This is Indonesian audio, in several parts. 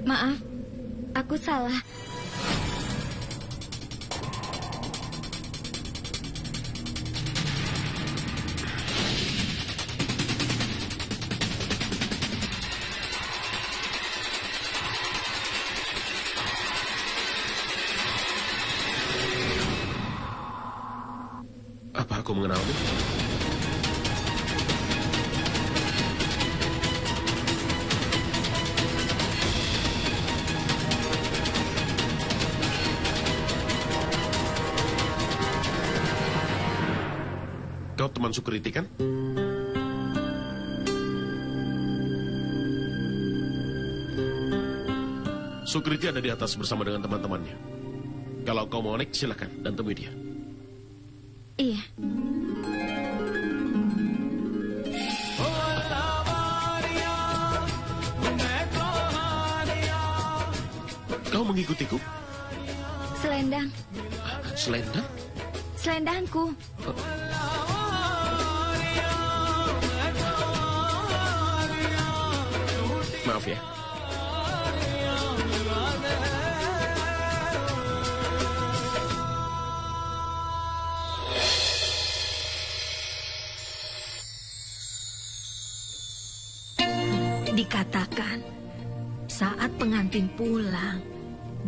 Maaf, aku salah. Apa aku mengenalmu? Kau teman Sukriti kan? Sukriti ada di atas bersama dengan teman-temannya. Kalau kau mau naik, silakan dan temui dia. Iya. Kau mengikutiku? Selendang. Selendang? Selendangku. Maaf ya. Dikatakan, saat pengantin pulang,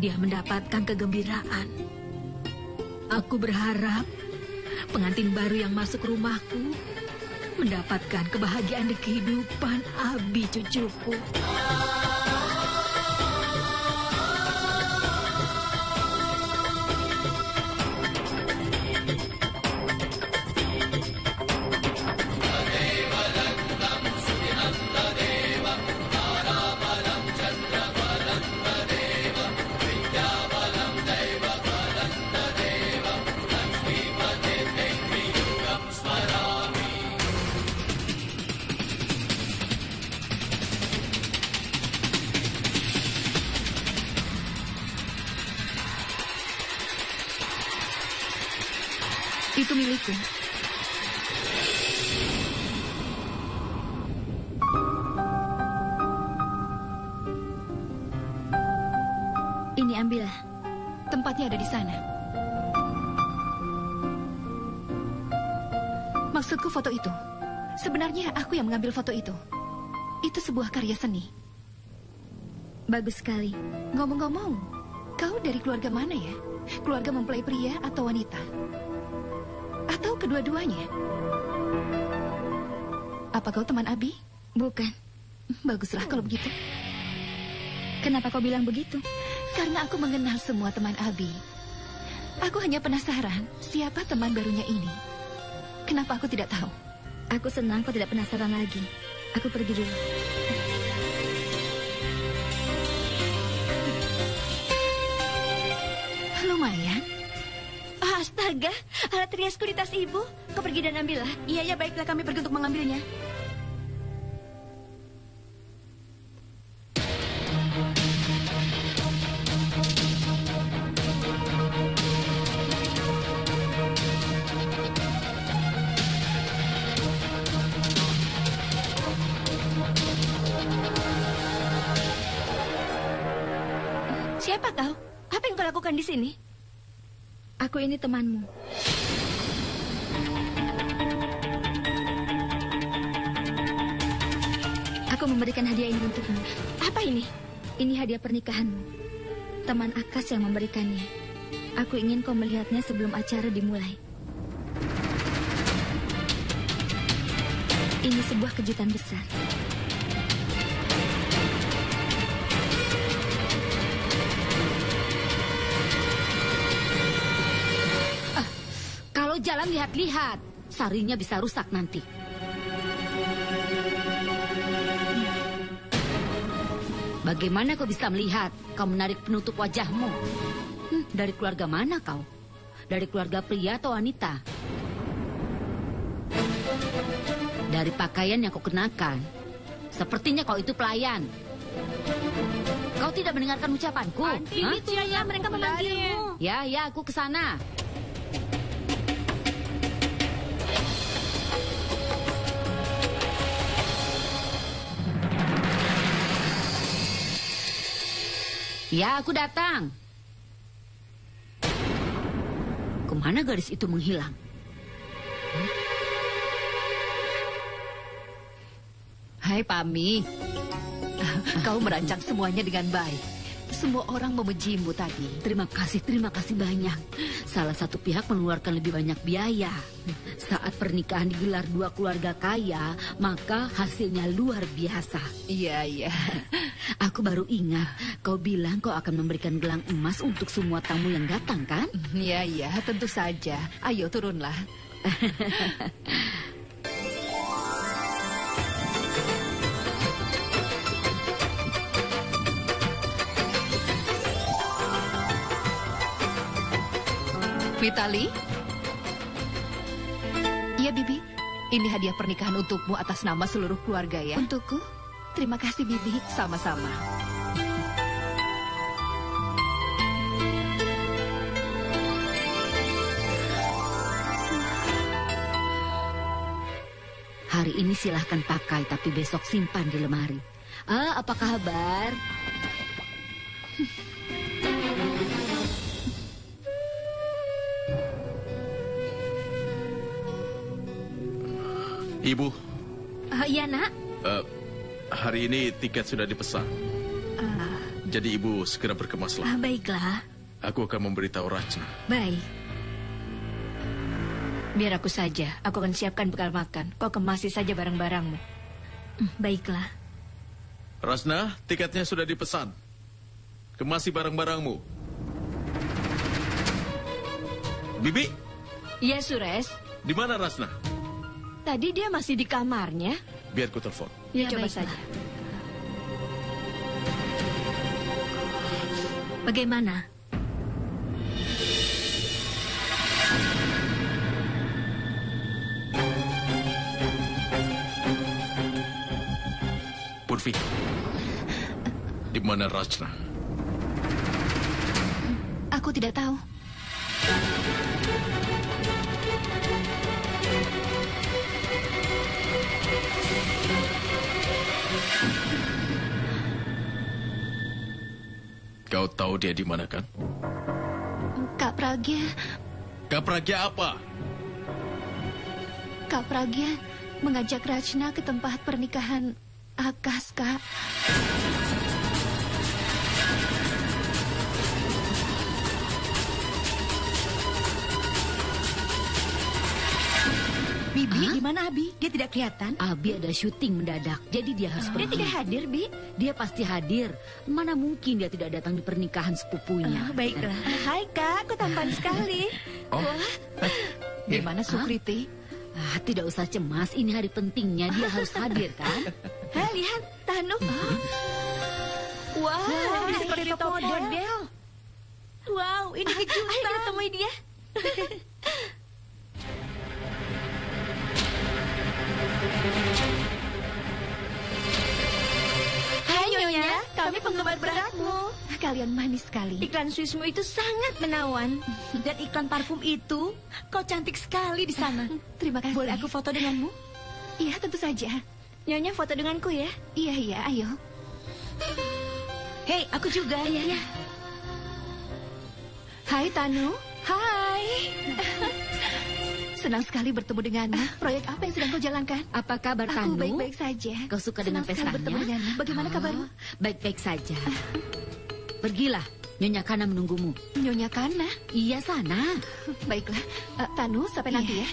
dia mendapatkan kegembiraan. Aku berharap pengantin baru yang masuk rumahku mendapatkan kebahagiaan di kehidupan Abi cucuku. Itu milikku. Ini ambillah. Tempatnya ada di sana. Maksudku foto itu. Sebenarnya aku yang mengambil foto itu. Itu sebuah karya seni. Bagus sekali. Ngomong-ngomong, kau dari keluarga mana ya? Keluarga mempelai pria atau wanita? Atau kedua-duanya? Apa kau teman Abi? Bukan. Baguslah kalau begitu. Kenapa kau bilang begitu? Karena aku mengenal semua teman Abi. Aku hanya penasaran siapa teman barunya ini. Kenapa aku tidak tahu? Aku senang kau tidak penasaran lagi. Aku pergi dulu. Lumayan. Astaga, alat riasku di tas ibu. Kau pergi dan ambillah. Iya, baiklah, kami pergi untuk mengambilnya. Siapa kau? Apa yang kau lakukan di sini? Aku ini temanmu. Aku memberikan hadiah ini untukmu. Apa ini? Ini hadiah pernikahanmu. Teman Akas yang memberikannya. Aku ingin kau melihatnya sebelum acara dimulai. Ini sebuah kejutan besar. Kalau jalan lihat-lihat, sarinya bisa rusak nanti. Bagaimana kau bisa melihat? Kau menarik penutup wajahmu. Dari keluarga mana kau? Dari keluarga pria atau wanita? Dari pakaian yang kau kenakan, sepertinya kau itu pelayan. Kau tidak mendengarkan ucapanku? Itu ya, mereka memanggilmu. Ya, aku ke sana. Ya, aku datang. Kemana gadis itu menghilang? Hai Pami, kau merancang semuanya dengan baik. Semua orang memujimu tadi. Terima kasih banyak. Salah satu pihak mengeluarkan lebih banyak biaya. Saat pernikahan digelar dua keluarga kaya, maka hasilnya luar biasa. Iya. Aku baru ingat, kau bilang kau akan memberikan gelang emas untuk semua tamu yang datang, kan? Iya, tentu saja. Ayo turunlah. Vitali? Iya, Bibi. Ini hadiah pernikahan untukmu atas nama seluruh keluarga ya. Untukku? Terima kasih, Bibi. Sama-sama. Hari ini silahkan pakai, tapi besok simpan di lemari. Apa kabar? Ibu, Iya, Nak. hari ini tiket sudah dipesan. Jadi ibu segera berkemaslah. Baiklah, Aku akan memberitahu Rachna. baik. Biar aku saja, aku akan siapkan bekal makan. Kau kemasi saja barang-barangmu. Baiklah. Rachna, tiketnya sudah dipesan. Kemasi barang-barangmu. Bibi, Iya, Sures. di mana Rachna? Tadi dia masih di kamarnya. Biar ku telepon. Ya, coba baiklah. saja. Bagaimana? Purvi, di mana Rachna? Aku tidak tahu. Kau tahu dia di mana kan? Kak Pragya, Kak Pragya apa? Kak Pragya mengajak Rachna ke tempat pernikahan Akas, Kak. Bibi, di mana Abi? Dia tidak kelihatan. Abi ada syuting mendadak, jadi dia harus Dia pergi. tidak hadir, Bi. Dia pasti hadir. Mana mungkin dia tidak datang di pernikahan sepupunya. Baiklah. Hai, Kak. Kau tampan sekali. Oh, Gimana Sukriti? Tidak usah cemas, ini hari pentingnya, dia harus hadir, kan? Hah, lihat, Tanu. Wow, dia seperti top model. Wow, ini kejutan. Ayo kita temui dia. Hai Nyonya, kami penggemar beratmu. Kalian manis sekali. Iklan Swissmu itu sangat menawan. Dan iklan parfum itu, kau cantik sekali di sana. Terima kasih. Boleh aku foto denganmu? Iya, tentu saja. Nyonya foto denganku ya. Iya, ayo. Hei, aku juga. Iya. Hai Tanu. Hai. Senang sekali bertemu denganmu. Proyek apa yang sedang kau jalankan? Apa kabar, Aku Tanu? baik-baik saja. Kau suka Senang dengan sekali pestanya? bertemu denganmu. Bagaimana kabarmu? Baik-baik saja. Pergilah, Nyonya Kana menunggumu. Nyonya Kana. Iya, sana. Baiklah. Tanu, sampai nanti ya.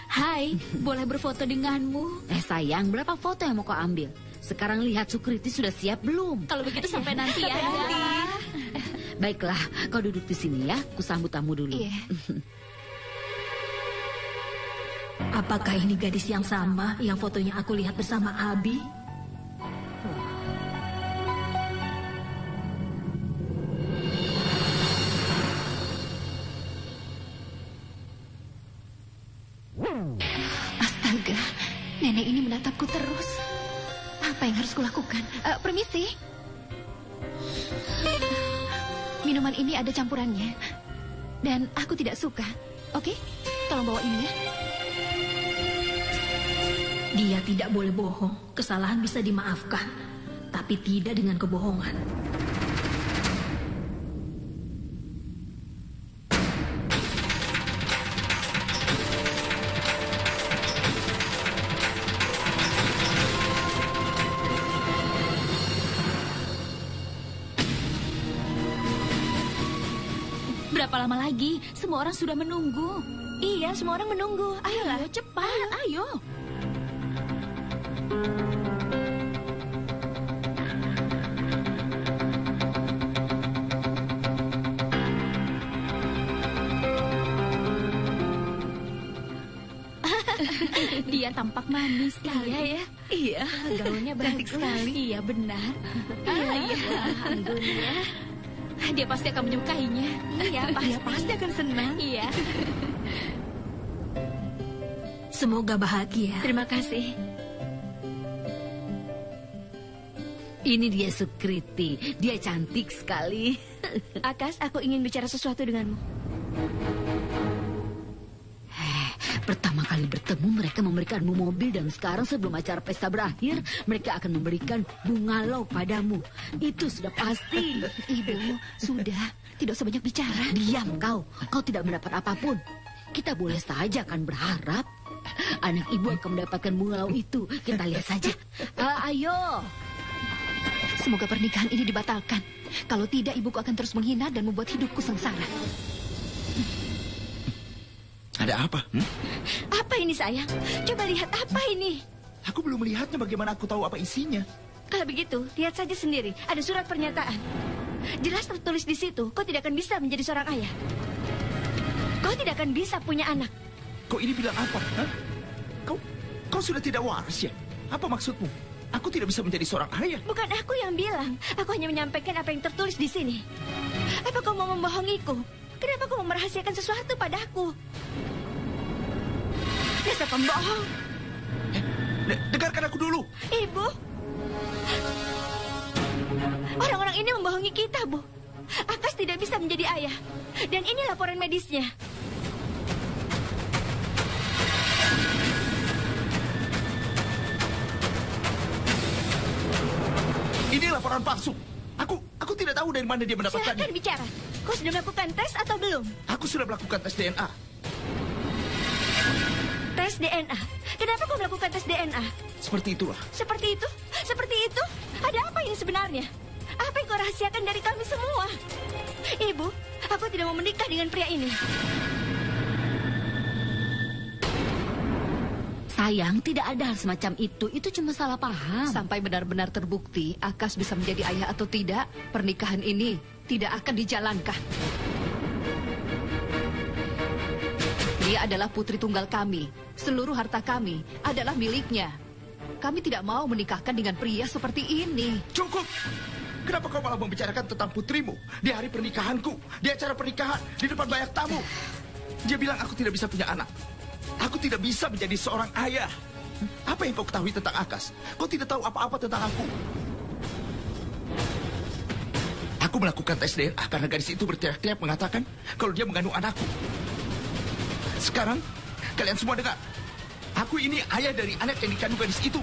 Hai, boleh berfoto denganmu? Sayang, berapa foto yang mau kau ambil? Sekarang lihat Sukriti sudah siap belum? Kalau begitu sampai nanti ya. Baiklah, kau duduk di sini ya. Ku sambut tamu dulu. Iya. Apakah ini gadis yang sama yang fotonya aku lihat bersama Abi? Astaga, nenek ini menatapku terus. Apa yang harus kulakukan? Permisi. Minuman ini ada campurannya. Dan aku tidak suka. Oke, tolong bawa ini ya. Dia tidak boleh bohong. Kesalahan bisa dimaafkan. Tapi tapi tidak dengan kebohongan. Berapa lama lagi? Semua orang sudah menunggu. Iya, semua orang menunggu. Ayolah, Ayo, cepat. Ayo. Dia tampak manis sekali. Iya ya. Iya, gaunnya Cantik bagus. sekali. Iya, benar. Iya, alhamdulillah. Dia pasti akan menyukainya. Iya, pasti akan senang. Iya. Semoga bahagia. Terima kasih. Ini dia Sukriti. Dia cantik sekali. Akas, aku ingin bicara sesuatu denganmu. Pertama kali bertemu mereka memberikanmu mobil dan sekarang sebelum acara pesta berakhir mereka akan memberikan bungalau padamu. Itu sudah pasti. Ibu, sudah. Tidak usah banyak bicara. Diam kau. Kau tidak mendapat apapun. Kita boleh saja akan berharap anak ibu akan mendapatkan bungalau itu. Kita lihat saja. Ayo. Semoga pernikahan ini dibatalkan. Kalau tidak, ibuku akan terus menghina dan membuat hidupku sengsara. Ada apa? Apa ini sayang? Coba lihat apa ini. Aku belum melihatnya, bagaimana aku tahu apa isinya? Kalau begitu, lihat saja sendiri. Ada surat pernyataan. Jelas tertulis di situ, kau tidak akan bisa menjadi seorang ayah. Kau tidak akan bisa punya anak. Kau ini bilang apa? Hah? Kau sudah tidak waras ya? Apa maksudmu? Aku tidak bisa menjadi seorang ayah. Bukan aku yang bilang. Aku hanya menyampaikan apa yang tertulis di sini. Apa kau mau membohongiku? Kenapa kau mau merahasiakan sesuatu padaku? Dasar pembohong. Dengarkan aku dulu. Ibu. Orang-orang ini membohongi kita, Bu. Akas tidak bisa menjadi ayah. Dan ini laporan medisnya. Ini laporan palsu. Aku tidak tahu dari mana dia mendapatkannya. Silakan bicara. Kau sudah melakukan tes atau belum? Aku sudah melakukan tes DNA. Tes DNA. Kenapa kau melakukan tes DNA? Seperti itulah. Seperti itu? Seperti itu? Ada apa ini sebenarnya? Apa yang kau rahasiakan dari kami semua? Ibu, aku tidak mau menikah dengan pria ini. Sayang, tidak ada hal semacam itu. Itu cuma salah paham. Sampai benar-benar terbukti Akas bisa menjadi ayah atau tidak, pernikahan ini tidak akan dijalankan. Dia adalah putri tunggal kami. Seluruh harta kami adalah miliknya. Kami tidak mau menikahkan dengan pria seperti ini. Cukup. Kenapa kau malah membicarakan tentang putrimu di hari pernikahanku, di acara pernikahan, di depan banyak tamu? Dia bilang aku tidak bisa punya anak. Aku tidak bisa menjadi seorang ayah. Apa yang kau ketahui tentang Akas? Kau tidak tahu apa-apa tentang aku. Aku melakukan tes DNA karena gadis itu berteriak-teriak mengatakan kalau dia mengandung anakku. Sekarang, kalian semua dengar. Aku ini ayah dari anak yang dikandung gadis itu.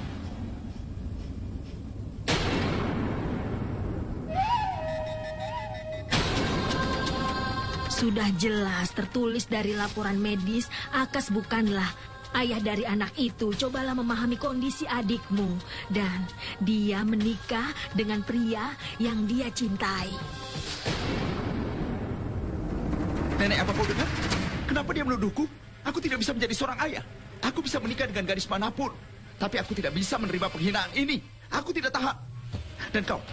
Sudah jelas tertulis dari laporan medis, Akas bukanlah ayah dari anak itu. Cobalah memahami kondisi adikmu. Dan dia menikah dengan pria yang dia cintai. Nenek, apa kau dengar? Kenapa dia menuduhku? Aku tidak bisa menjadi seorang ayah. Aku bisa menikah dengan gadis manapun. Tapi aku tidak bisa menerima penghinaan ini. Aku tidak tahan. Dan kau?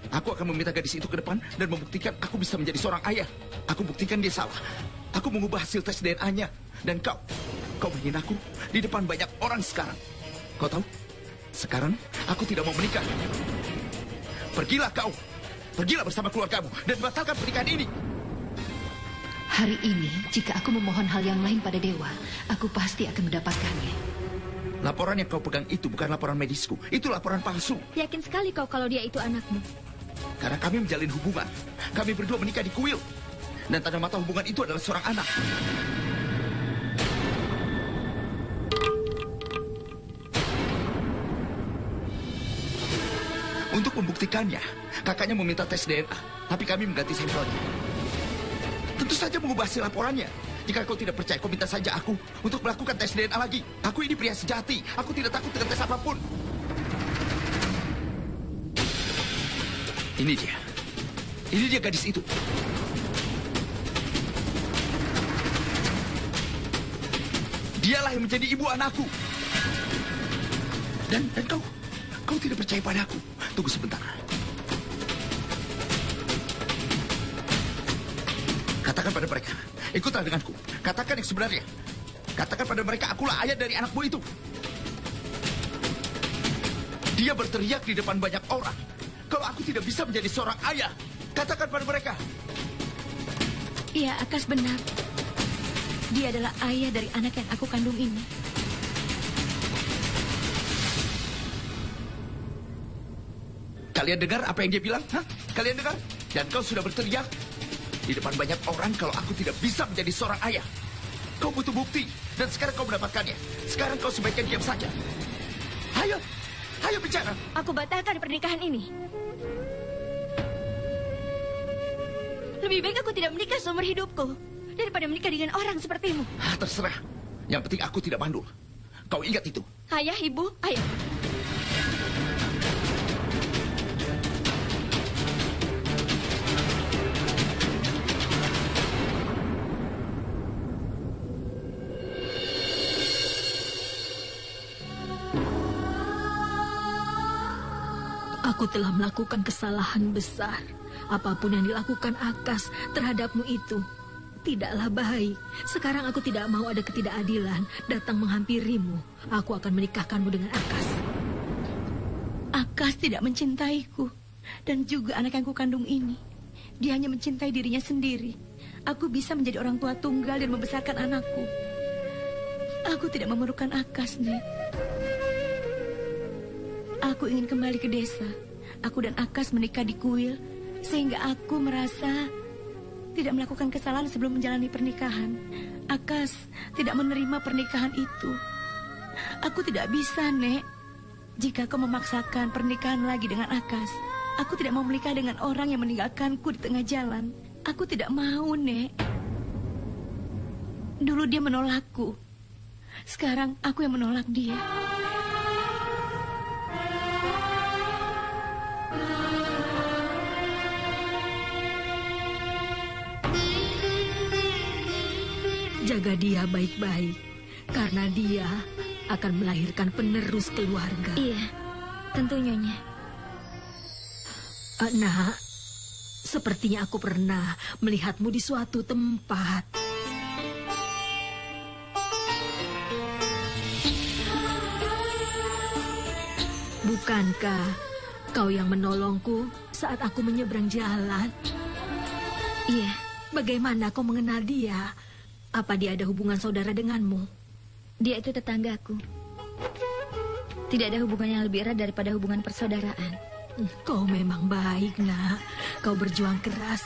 Aku akan meminta gadis itu ke depan dan membuktikan aku bisa menjadi seorang ayah. Aku buktikan dia salah. Aku mengubah hasil tes DNA-nya. Dan kau menghina aku di depan banyak orang sekarang. Kau tahu? Sekarang aku tidak mau menikah. Pergilah kau. Pergilah bersama keluargamu dan batalkan pernikahan ini. Hari ini, jika aku memohon hal yang lain pada dewa, aku pasti akan mendapatkannya. Laporan yang kau pegang itu bukan laporan medisku. Itu laporan palsu. Yakin sekali kau kalau dia itu anakmu? Karena kami menjalin hubungan. Kami berdua menikah di kuil. Dan tanda mata hubungan itu adalah seorang anak. Untuk membuktikannya, kakaknya meminta tes DNA, tapi kami mengganti sampelnya. Tentu saja mengubah hasil laporannya. Jika kau tidak percaya, kau minta saja aku untuk melakukan tes DNA lagi. Aku ini pria sejati. Aku tidak takut dengan tes apapun. Ini dia. Ini dia gadis itu. Dialah yang menjadi ibu anakku. Dan kau tidak percaya padaku. Tunggu sebentar. Katakan pada mereka, ikutlah denganku. Katakan yang sebenarnya. Katakan pada mereka, akulah ayah dari anakmu itu. Dia berteriak di depan banyak orang. Kalau aku tidak bisa menjadi seorang ayah, katakan pada mereka. Iya, Akas benar. Dia adalah ayah dari anak yang aku kandung ini. Kalian dengar apa yang dia bilang? Hah? Kalian dengar? Dan kau sudah berteriak di depan banyak orang kalau aku tidak bisa menjadi seorang ayah. Kau butuh bukti, dan sekarang kau mendapatkannya. Sekarang kau sebaiknya diam saja. Ayo bicara. Aku batalkan pernikahan ini. Lebih baik aku tidak menikah seumur hidupku daripada menikah dengan orang sepertimu. Terserah. Yang penting aku tidak mandul. Kau ingat itu. Ayah, ibu, ayo. Aku telah melakukan kesalahan besar. Apapun yang dilakukan Akas terhadapmu itu tidaklah baik. Sekarang aku tidak mau ada ketidakadilan datang menghampirimu. Aku akan menikahkanmu dengan Akas. Akas tidak mencintaiku dan juga anak yang kukandung ini. Dia hanya mencintai dirinya sendiri. Aku bisa menjadi orang tua tunggal dan membesarkan anakku. Aku tidak memerlukan Akas, Nek. Aku ingin kembali ke desa. Aku dan Akas menikah di kuil, sehingga aku merasa tidak melakukan kesalahan sebelum menjalani pernikahan. Akas tidak menerima pernikahan itu. Aku tidak bisa, Nek. Jika kau memaksakan pernikahan lagi dengan Akas, aku tidak mau menikah dengan orang yang meninggalkanku di tengah jalan. Aku tidak mau, Nek. Dulu dia menolakku. Sekarang aku yang menolak dia. Jaga dia baik-baik, karena dia akan melahirkan penerus keluarga. Iya, tentu Nyonya. Nak, sepertinya aku pernah melihatmu di suatu tempat. Bukankah kau yang menolongku saat aku menyeberang jalan? Iya. Bagaimana kau mengenal dia? Apa dia ada hubungan saudara denganmu? Dia itu tetanggaku. Tidak ada hubungan yang lebih erat daripada hubungan persaudaraan. Kau memang baik, Nak. Kau berjuang keras,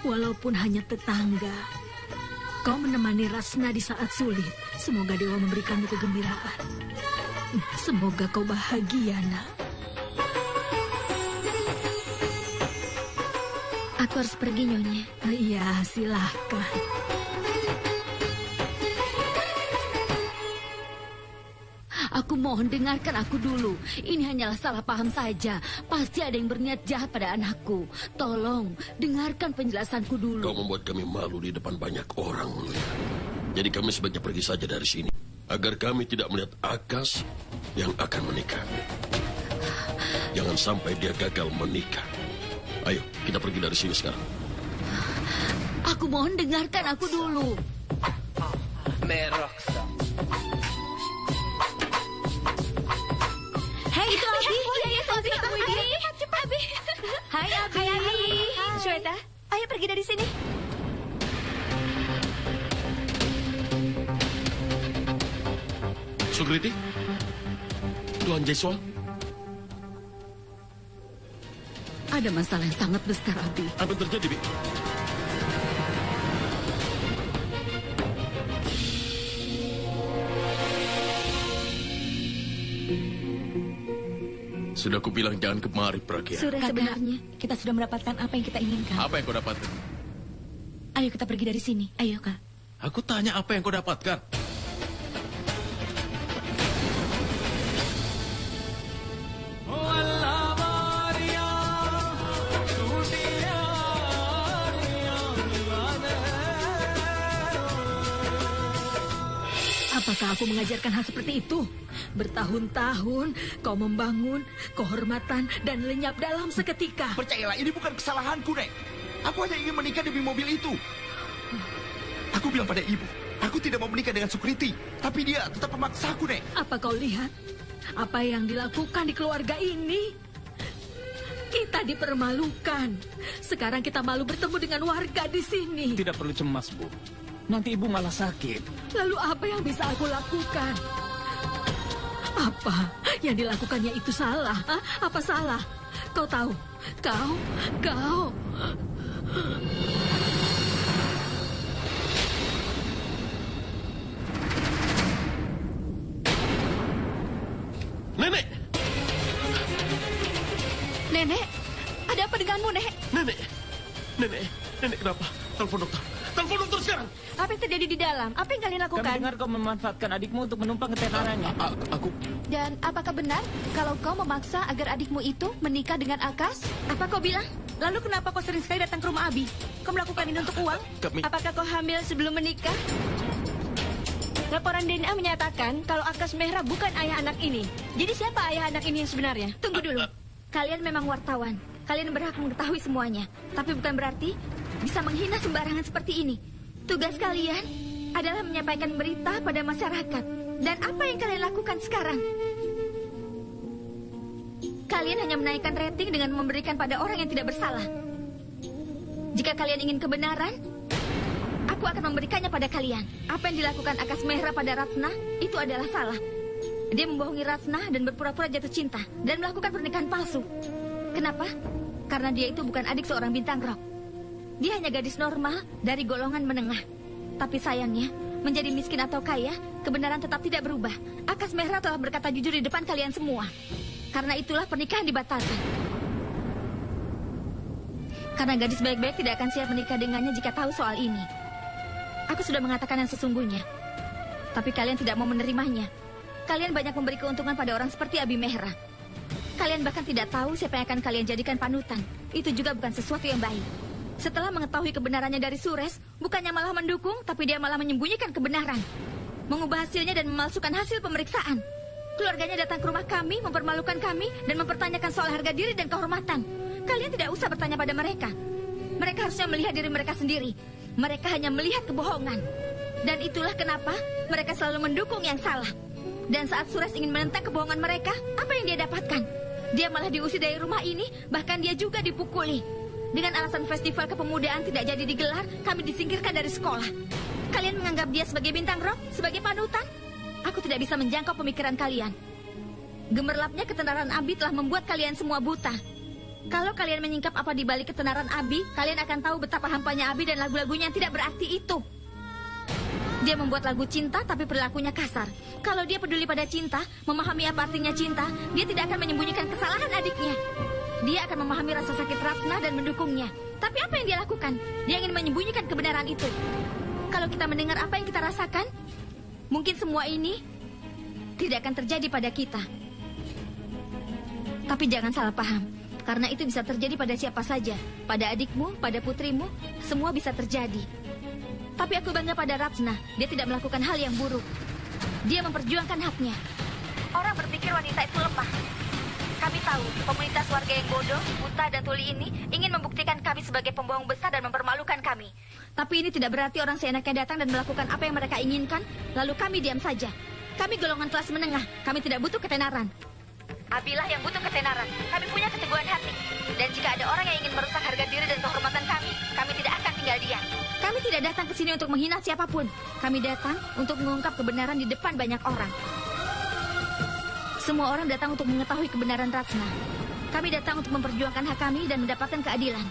walaupun hanya tetangga. Kau menemani Rasna di saat sulit. Semoga Dewa memberikanmu kegembiraan. Semoga kau bahagia, Nak. Aku harus pergi, Nyonya. Iya, silahkan. Aku mohon dengarkan aku dulu. Ini hanyalah salah paham saja. Pasti ada yang berniat jahat pada anakku. Tolong, dengarkan penjelasanku dulu. Kau membuat kami malu di depan banyak orang. Jadi kami sebaiknya pergi saja dari sini. Agar kami tidak melihat Akas yang akan menikah. Jangan sampai dia gagal menikah. Ayo, kita pergi dari sini sekarang. Aku mohon dengarkan aku dulu. Hei, itu Abi. Iya, itu Abi. Cepat, Abi. Hai, Abi. Hai, Abi. Shweta, ayo pergi dari sini. Sukriti? Tuan Jaiswal? Ada masalah yang sangat besar, Abi. Apa yang terjadi, Bi? Sudah kubilang jangan kemari, Pragya. Sudah sebenarnya kita sudah mendapatkan apa yang kita inginkan. Apa yang kau dapatkan? Ayo kita pergi dari sini. Ayo, Kak. Aku tanya apa yang kau dapatkan? Apakah aku mengajarkan hal seperti itu? Bertahun-tahun kau membangun kehormatan dan lenyap dalam seketika. Percayalah, ini bukan kesalahanku, Nek. Aku hanya ingin menikah demi mobil itu. Aku bilang pada ibu, aku tidak mau menikah dengan Sukriti. Tapi dia tetap memaksaku, Nek. Apa kau lihat? Apa yang dilakukan di keluarga ini? Kita dipermalukan. Sekarang kita malu bertemu dengan warga di sini. Tidak perlu cemas, Bu. Nanti ibu malah sakit. Lalu apa yang bisa aku lakukan? Apa yang dilakukannya itu salah? Hah? Apa salah? Kau tahu? Kau... Nenek! Nenek, ada apa denganmu, Nek? Nenek kenapa? Telepon dokter sekarang. Apa yang terjadi di dalam? Apa yang kalian Kami lakukan? dengar kau memanfaatkan adikmu untuk menumpang ketenarannya. Aku Dan apakah benar kalau kau memaksa agar adikmu itu menikah dengan Akas? Apa kau bilang? Lalu kenapa kau sering sekali datang ke rumah Abi? Kau melakukan ini untuk uang? Kami- Apakah kau hamil sebelum menikah? Laporan DNA menyatakan kalau Akas Mehra bukan ayah anak ini. Jadi siapa ayah anak ini yang sebenarnya? Tunggu dulu. Kalian memang wartawan. Kalian berhak mengetahui semuanya. Tapi bukan berarti bisa menghina sembarangan seperti ini. Tugas kalian adalah menyampaikan berita pada masyarakat. Dan apa yang kalian lakukan sekarang? Kalian hanya menaikkan rating dengan memberikan pada orang yang tidak bersalah. Jika kalian ingin kebenaran, aku akan memberikannya pada kalian. Apa yang dilakukan Akas Mehra pada Ratna itu adalah salah. Dia membohongi Ratna dan berpura-pura jatuh cinta dan melakukan pernikahan palsu. Kenapa? Karena dia itu bukan adik seorang bintang rock. Dia hanya gadis normal dari golongan menengah. Tapi sayangnya, menjadi miskin atau kaya, kebenaran tetap tidak berubah. Akas Mehra telah berkata jujur di depan kalian semua. Karena itulah pernikahan dibatalkan. Karena gadis baik-baik tidak akan siap menikah dengannya jika tahu soal ini. Aku sudah mengatakan yang sesungguhnya. Tapi kalian tidak mau menerimanya. Kalian banyak memberi keuntungan pada orang seperti Abi Mehra. Kalian bahkan tidak tahu siapa yang akan kalian jadikan panutan. Itu juga bukan sesuatu yang baik. Setelah mengetahui kebenarannya dari Sures, bukannya malah mendukung, tapi dia malah menyembunyikan kebenaran. Mengubah hasilnya dan memalsukan hasil pemeriksaan. Keluarganya datang ke rumah kami, mempermalukan kami, dan mempertanyakan soal harga diri dan kehormatan. Kalian tidak usah bertanya pada mereka. Mereka harusnya melihat diri mereka sendiri. Mereka hanya melihat kebohongan. Dan itulah kenapa mereka selalu mendukung yang salah. Dan saat Sures ingin menentang kebohongan mereka, apa yang dia dapatkan? Dia malah diusir dari rumah ini, bahkan dia juga dipukuli. Dengan alasan festival kepemudaan tidak jadi digelar, kami disingkirkan dari sekolah. Kalian menganggap dia sebagai bintang rock, sebagai panutan? Aku tidak bisa menjangkau pemikiran kalian. Gemerlapnya ketenaran Abi telah membuat kalian semua buta. Kalau kalian menyingkap apa di balik ketenaran Abi, kalian akan tahu betapa hampanya Abi dan lagu-lagunya yang tidak berarti itu. Dia membuat lagu cinta tapi perilakunya kasar. Kalau dia peduli pada cinta, memahami apa artinya cinta, dia tidak akan menyembunyikan kesalahan adiknya. Dia akan memahami rasa sakit Ratna dan mendukungnya. Tapi apa yang dia lakukan? Dia ingin menyembunyikan kebenaran itu. Kalau kita mendengar apa yang kita rasakan, mungkin semua ini tidak akan terjadi pada kita. Tapi jangan salah paham, karena itu bisa terjadi pada siapa saja. Pada adikmu, pada putrimu, semua bisa terjadi. Tapi aku bangga pada Ratna. Dia tidak melakukan hal yang buruk. Dia memperjuangkan haknya. Orang berpikir wanita itu lemah. Kami tahu, komunitas warga yang bodoh, buta, dan tuli ini ingin membuktikan kami sebagai pembohong besar dan mempermalukan kami. Tapi ini tidak berarti orang seenaknya datang dan melakukan apa yang mereka inginkan, lalu kami diam saja. Kami golongan kelas menengah, kami tidak butuh ketenaran. Abilah yang butuh ketenaran. Kami punya keteguhan hati. Dan jika ada orang yang ingin merusak harga diri dan kehormatan kami tidak akan tinggal diam. Kami tidak datang ke sini untuk menghina siapapun. Kami datang untuk mengungkap kebenaran di depan banyak orang. Semua orang datang untuk mengetahui kebenaran Ratna. Kami datang untuk memperjuangkan hak kami dan mendapatkan keadilan.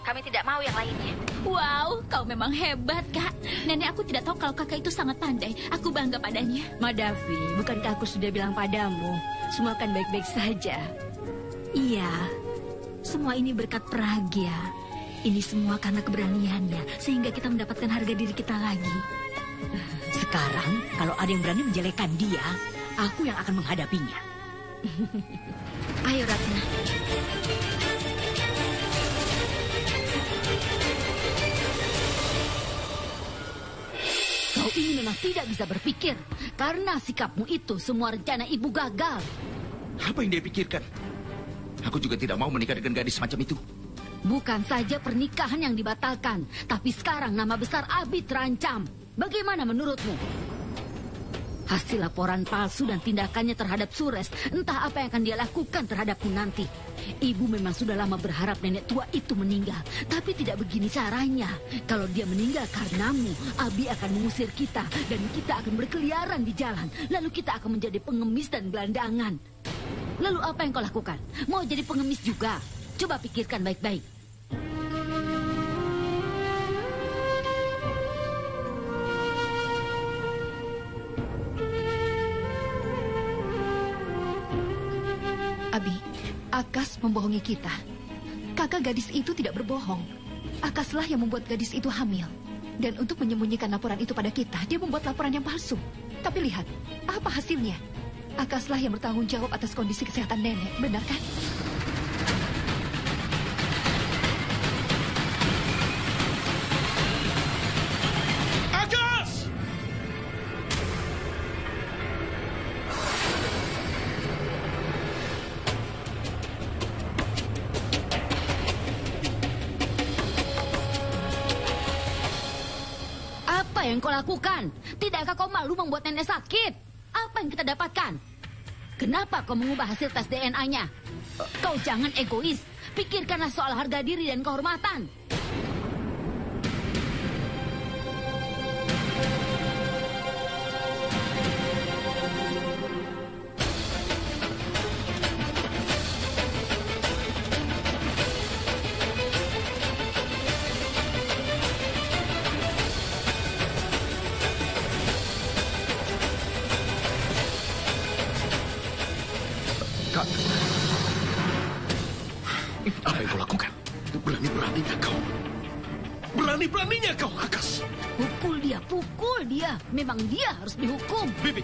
Kami tidak mau yang lainnya. Wow, kau memang hebat, Kak. Nenek aku tidak tahu kalau kakak itu sangat pandai. Aku bangga padanya. Madavi, bukankah aku sudah bilang padamu, semua akan baik-baik saja? Iya, semua ini berkat Pragya. Ini semua karena keberaniannya, sehingga kita mendapatkan harga diri kita lagi. Sekarang, kalau ada yang berani menjelekkan dia, aku yang akan menghadapinya. Ayo, Ratna. Kau ini memang tidak bisa berpikir. Karena sikapmu itu, semua rencana ibu gagal. Apa yang dia pikirkan? Aku juga tidak mau menikah dengan gadis semacam itu. Bukan saja pernikahan yang dibatalkan, tapi sekarang nama besar Abi terancam. Bagaimana menurutmu? Hasil laporan palsu dan tindakannya terhadap Sures, entah apa yang akan dia lakukan terhadapku nanti. Ibu memang sudah lama berharap nenek tua itu meninggal, tapi tidak begini caranya. Kalau dia meninggal karenamu, Abi akan mengusir kita, dan kita akan berkeliaran di jalan. Lalu kita akan menjadi pengemis dan gelandangan. Lalu apa yang kau lakukan? Mau jadi pengemis juga? Coba pikirkan baik-baik. Abi, Akas membohongi kita. Kakak gadis itu tidak berbohong. Akaslah yang membuat gadis itu hamil. Dan untuk menyembunyikan laporan itu pada kita, dia membuat laporan yang palsu. Tapi lihat, apa hasilnya? Akaslah yang bertanggung jawab atas kondisi kesehatan nenek, benar kan? Akas! Apa yang kau lakukan? Tidakkah kau malu membuat nenek sakit? Apa yang kita dapatkan? Kenapa kau mengubah hasil tes DNA-nya? Kau jangan egois. Pikirkanlah soal harga diri dan kehormatan. Apa yang kau lakukan? Berani-beraninya kau. Berani-beraninya kau, Akas. Pukul dia, pukul dia. Memang dia harus dihukum. Bibi.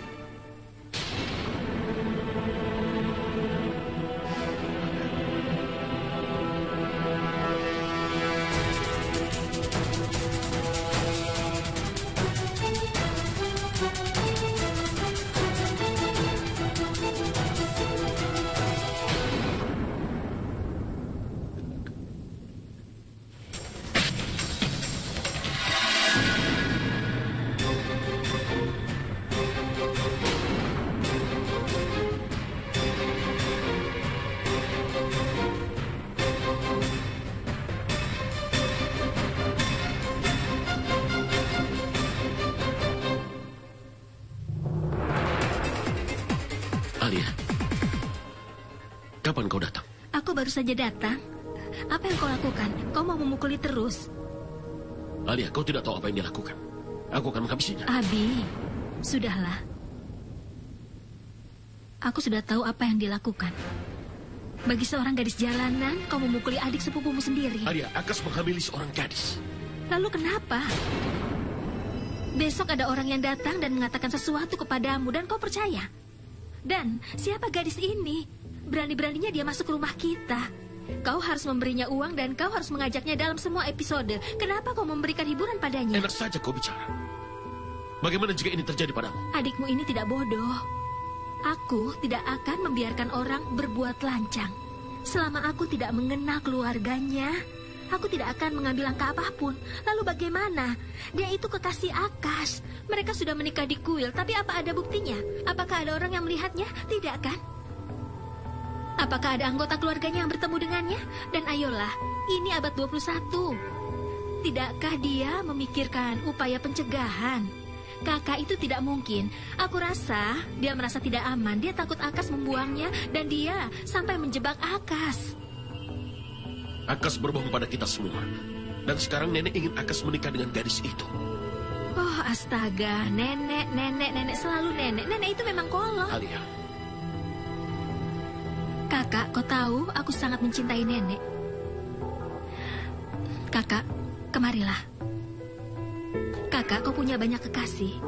Alia, kapan kau datang? Aku baru saja datang. Apa yang kau lakukan? Kau mau memukuli terus? Alia, kau tidak tahu apa yang dia lakukan. Aku akan menghabisinya. Abi, sudahlah. Aku sudah tahu apa yang dilakukan. Bagi seorang gadis jalanan, kau memukuli adik sepupumu sendiri. Alia, Akas menghamili seorang gadis. Lalu kenapa? Besok ada orang yang datang dan mengatakan sesuatu kepadamu dan kau percaya. Dan siapa gadis ini? Berani-beraninya dia masuk rumah kita. Kau harus memberinya uang dan kau harus mengajaknya dalam semua episode. Kenapa kau memberikan hiburan padanya? Enak saja kau bicara. Bagaimana jika ini terjadi padamu? Adikmu ini tidak bodoh. Aku tidak akan membiarkan orang berbuat lancang. Selama aku tidak mengenal keluarganya, aku tidak akan mengambil langkah apapun. Lalu bagaimana? Dia itu kekasih Akas. Mereka sudah menikah di kuil, tapi apa ada buktinya? Apakah ada orang yang melihatnya? Tidak kan? Apakah ada anggota keluarganya yang bertemu dengannya? Dan ayolah, ini abad 21. Tidakkah dia memikirkan upaya pencegahan? Kakak itu tidak mungkin. Aku rasa dia merasa tidak aman. Dia takut Akas membuangnya dan dia sampai menjebak Akas. Akas berbohong pada kita semua. Dan sekarang nenek ingin Akas menikah dengan gadis itu. Oh, astaga. Nenek selalu nenek. Nenek itu memang kolot. Alia, Kakak, kau tahu aku sangat mencintai nenek. Kakak, kemarilah. Kakak, kau punya banyak kekasih.